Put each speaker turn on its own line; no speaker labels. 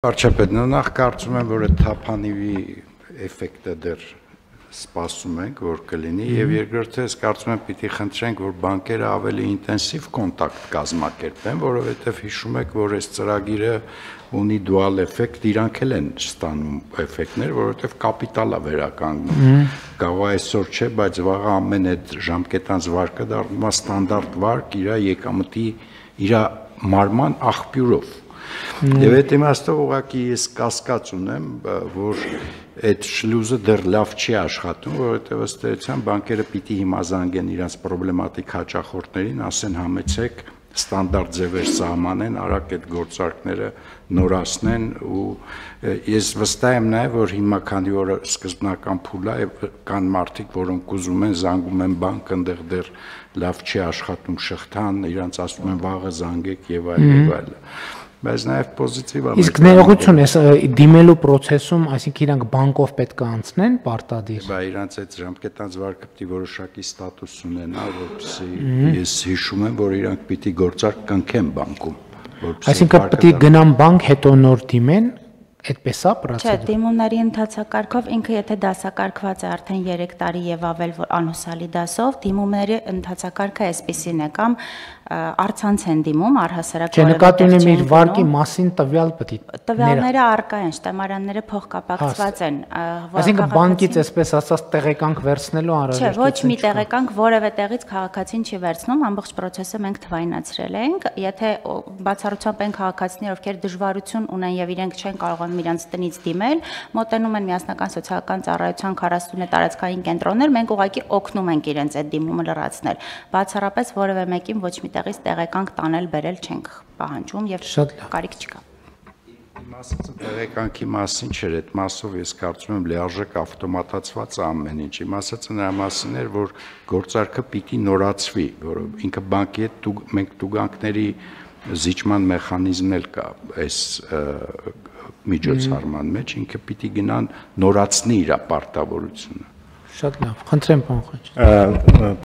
Վարչապետ, նախ կարծում եմ, որ այդ թափանիվի էֆեկտը դեռ սպասում ենք, որ կլինի, եւ երկրորդը ես կարծում եմ պիտի խնդրենք, որ բանկերը ավելի ինտենսիվ կոնտակտ կազմակերպեն, որովհետեւ հիշում եք, որ այս ծրագիրը ունի դուալ էֆեկտ, իրանք էլ են ստանում էֆեկտներ, որովհետեւ կապիտալ է վերականգնում։ Կարող է այսօր չէ, բայց վաղը ամեն այդ ժամկետանց վարկը դառնում է ստանդարտ վարկ իր եկամտի իր մարման աղբյուրով։ Եվ այդ իմաստով ուղղակի ես կասկած ունեմ, որ այդ շլյուզը դեռ լավ չի աշխատում, որովհետև ըստ էության բանկերը պիտի հիմա զանգեն իրենց պրոբլեմատիկ հաճախորդներին, ասեն համեցեք ստանդարտ ձևեր սահմանեն, արագ այդ գործարքները նորացնեն ու ես վստահ եմ նաև, որ հիմա քանի որ սկզբնական փուլ է, կան մարդիկ, որոնք ուզում են զանգում են բանկ, այնտեղ դեռ լավ չի աշխատում շղթան, իրանց ասում են վաղը զանգեք եւ այլ։ Բայց նաև պոզիտիվ է։
Իսկ ներողություն ես դիմելու process-ում, այսինքն իրանք բանկով պետք է անցնեն պարտադիր։
Բա իրանց այդ ժամկետանց վարկը պիտի որոշակի ստատուս ունենա, որպեսզի ես հիշում եմ, որ իրանք պիտի գործարք կնքեն բանկում,
Այսինքն պիտի գնան բանկ, հետո նոր դիմեն, այդպես է պրոցեդուրը։
Չէ, դիմումների ընթացակարգով ինքը եթե դասակարգված է արդեն 3 տարի եւ ավել անհուսալի դասով, դիմումների ընթացակարգը այսպեսին է կամ առցանց են դիմում առհասարակ
Չէ, նկատի ունեմ իր վարկի մասին տվյալ պետք է։
Տվյալները առկա են, շտեմարանները փոխկապակցված են։
Այսինքն բանկից այսպես ասած տեղեկանք վերցնելու
անհրաժեշտություն։ Չէ, ոչ մի տեղեկանք որևէ տեղից քաղաքացին չի վերցնում, ամբողջ process-ը մենք թվայնացրել ենք, եթե բացառությամբ են քաղաքացիներ, ովքեր դժվարություն ունեն եւ իրենք չեն կարողանում իրենց տնից դիմել, մոտենում են միասնական սոցիալական ծառայության 40 տարածքային կենտրոններ, մենք ուղղակի օգնում ենք իրենց այդ դիմումը լրացնել։ Բացառապես որևէ մեկին ոչ մի տեղից տեղեկանք տանել բերել չենք պահանջում եւ կարիք չկա։
Իմ ասածը տեղեկանքի մասին չէր, այդ մասով ես կարծում եմ լիարժեք ավտոմատացված է ամեն ինչ։ Իմ ասածը նրա մասին էր, որ գործարքը պիտի նորացվի, որ ինքը բանկի հետ մենք տուգանքների զիջման մեխանիզմն էլ կա այս միջոցառման մեջ, ինքը պիտի գնան նորացնի իր պարտավորությունը։
Շատ լավ, խնդրեմ, պարոն Խաչատրյան։